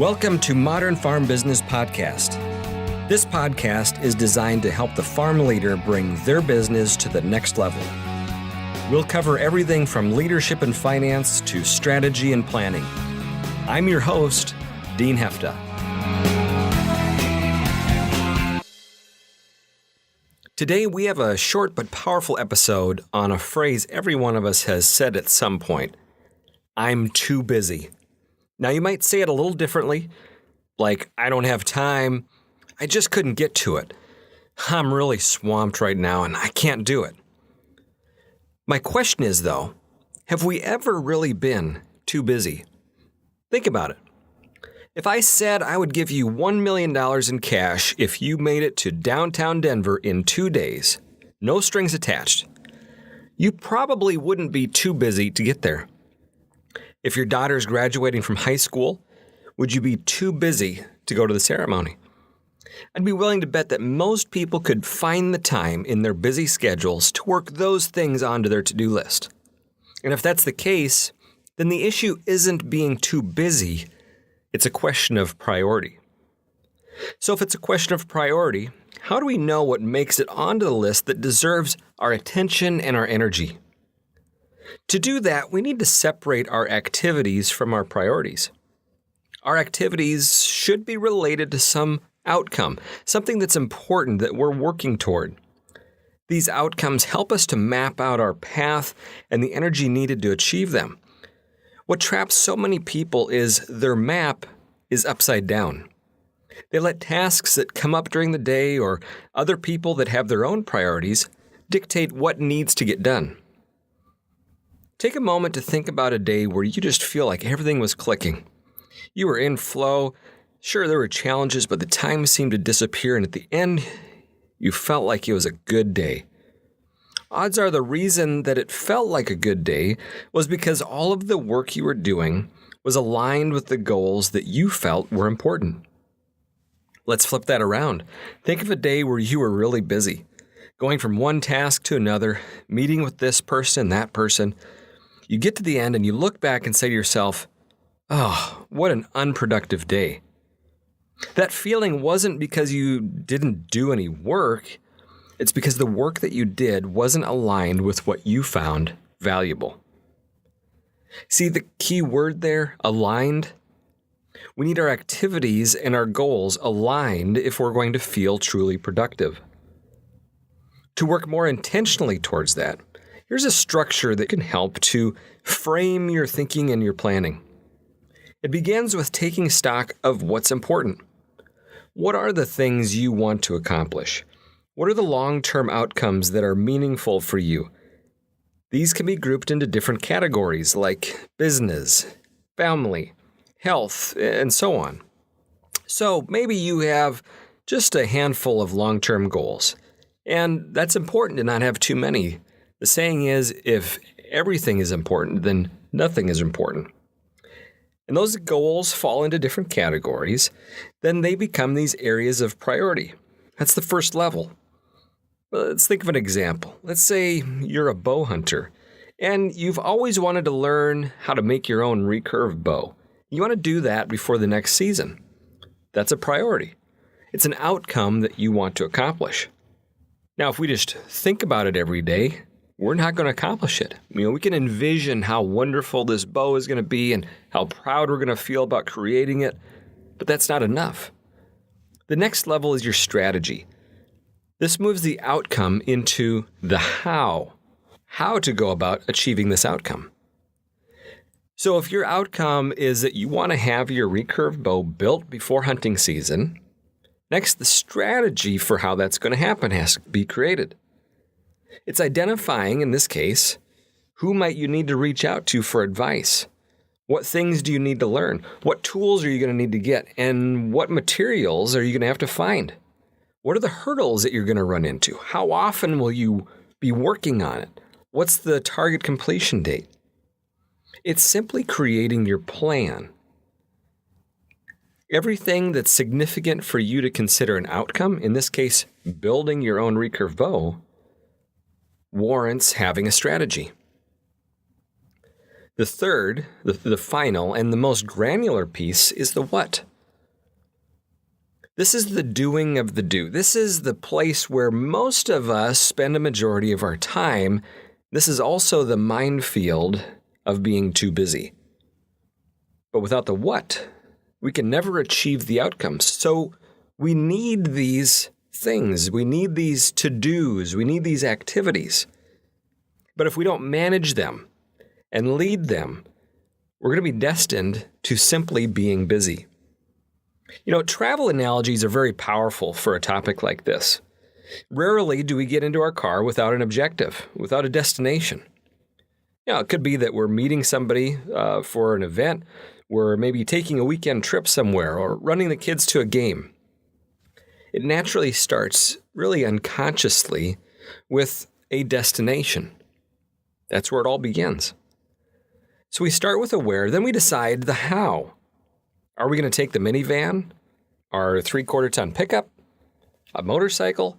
Welcome to Modern Farm Business Podcast. This podcast is designed to help the farm leader bring their business to the next level. We'll cover everything from leadership and finance to strategy and planning. I'm your host, Dean Hefta. Today we have a short but powerful episode on a phrase every one of us has said at some point. I'm too busy. Now you might say it a little differently, like I don't have time, I just couldn't get to it. I'm really swamped right now and I can't do it. My question is though, have we ever really been too busy? Think about it. If I said I would give you $1 million in cash if you made it to downtown Denver in 2 days, no strings attached, you probably wouldn't be too busy to get there. If your daughter's graduating from high school, would you be too busy to go to the ceremony? I'd be willing to bet that most people could find the time in their busy schedules to work those things onto their to-do list. And if that's the case, then the issue isn't being too busy, it's a question of priority. So if it's a question of priority, how do we know what makes it onto the list that deserves our attention and our energy? To do that, we need to separate our activities from our priorities. Our activities should be related to some outcome, something that's important that we're working toward. These outcomes help us to map out our path and the energy needed to achieve them. What traps so many people is their map is upside down. They let tasks that come up during the day or other people that have their own priorities dictate what needs to get done. Take a moment to think about a day where you just feel like everything was clicking. You were in flow. Sure, there were challenges, but the time seemed to disappear, and at the end, you felt like it was a good day. Odds are the reason that it felt like a good day was because all of the work you were doing was aligned with the goals that you felt were important. Let's flip that around. Think of a day where you were really busy, going from one task to another, meeting with this person, that person. You get to the end and you look back and say to yourself, oh, what an unproductive day. That feeling wasn't because you didn't do any work. It's because the work that you did wasn't aligned with what you found valuable. See the key word there, aligned? We need our activities and our goals aligned if we're going to feel truly productive. To work more intentionally towards that, here's a structure that can help to frame your thinking and your planning. It begins with taking stock of what's important. What are the things you want to accomplish? What are the long-term outcomes that are meaningful for you? These can be grouped into different categories like business, family, health, and so on. So maybe you have just a handful of long-term goals, and that's important to not have too many. The saying is, if everything is important, then nothing is important. And those goals fall into different categories, then they become these areas of priority. That's the first level. Let's think of an example. Let's say you're a bow hunter, and you've always wanted to learn how to make your own recurve bow. You want to do that before the next season. That's a priority. It's an outcome that you want to accomplish. Now, if we just think about it every day, we're not going to accomplish it. We can envision how wonderful this bow is going to be and how proud we're going to feel about creating it, but that's not enough. The next level is your strategy. This moves the outcome into the how to go about achieving this outcome. So if your outcome is that you want to have your recurve bow built before hunting season, next the strategy for how that's going to happen has to be created. It's identifying, in this case, who might you need to reach out to for advice? What things do you need to learn? What tools are you going to need to get? And what materials are you going to have to find? What are the hurdles that you're going to run into? How often will you be working on it? What's the target completion date? It's simply creating your plan. Everything that's significant for you to consider an outcome, in this case, building your own recurve bow, warrants having a strategy. The third, the final, and the most granular piece is the what. This is the doing of the do. This is the place where most of us spend a majority of our time. This is also the minefield of being too busy. But without the what, we can never achieve the outcomes. So we need these things. We need these to-dos. We need these activities. But if we don't manage them and lead them, we're going to be destined to simply being busy. Travel analogies are very powerful for a topic like this. Rarely do we get into our car without an objective, without a destination. It could be that we're meeting somebody for an event, we're maybe taking a weekend trip somewhere, or running the kids to a game. It naturally starts really unconsciously with a destination. That's where it all begins. So we start with a where, then we decide the how. Are we going to take the minivan, our 3/4 ton pickup, a motorcycle?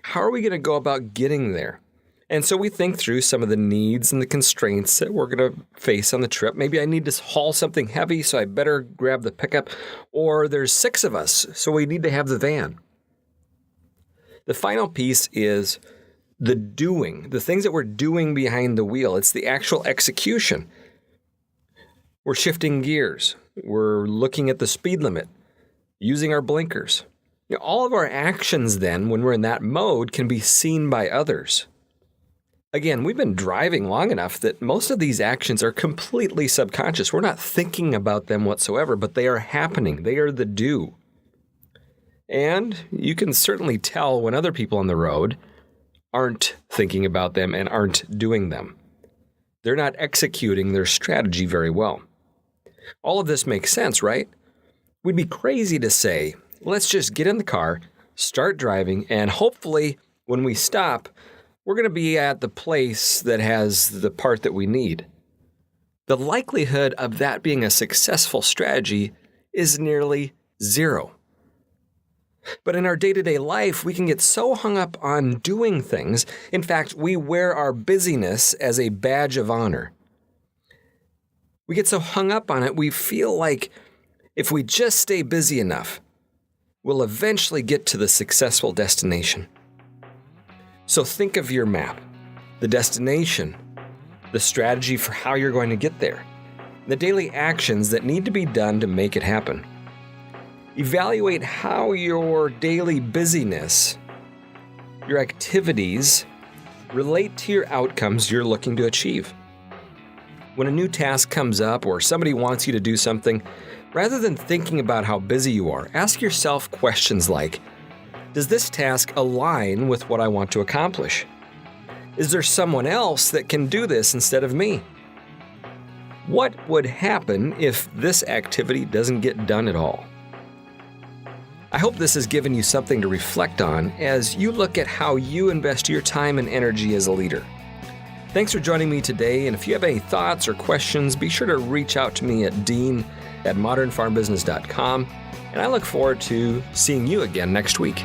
How are we going to go about getting there? And so we think through some of the needs and the constraints that we're going to face on the trip. Maybe I need to haul something heavy, so I better grab the pickup. Or there's 6 of us, so we need to have the van. The final piece is the doing, the things that we're doing behind the wheel. It's the actual execution. We're shifting gears. We're looking at the speed limit, using our blinkers. All of our actions then, when we're in that mode, can be seen by others. Again, we've been driving long enough that most of these actions are completely subconscious. We're not thinking about them whatsoever, but they are happening. They are the do. And you can certainly tell when other people on the road aren't thinking about them and aren't doing them. They're not executing their strategy very well. All of this makes sense, right? We'd be crazy to say, let's just get in the car, start driving, and hopefully when we stop, we're going to be at the place that has the part that we need. The likelihood of that being a successful strategy is nearly zero. But in our day-to-day life, we can get so hung up on doing things. In fact, we wear our busyness as a badge of honor. We get so hung up on it, we feel like if we just stay busy enough, we'll eventually get to the successful destination. So think of your map, the destination, the strategy for how you're going to get there, the daily actions that need to be done to make it happen. Evaluate how your daily busyness, your activities, relate to your outcomes you're looking to achieve. When a new task comes up or somebody wants you to do something, rather than thinking about how busy you are, ask yourself questions like, does this task align with what I want to accomplish? Is there someone else that can do this instead of me? What would happen if this activity doesn't get done at all? I hope this has given you something to reflect on as you look at how you invest your time and energy as a leader. Thanks for joining me today, and if you have any thoughts or questions, be sure to reach out to me at dean@modernfarmbusiness.com, and I look forward to seeing you again next week.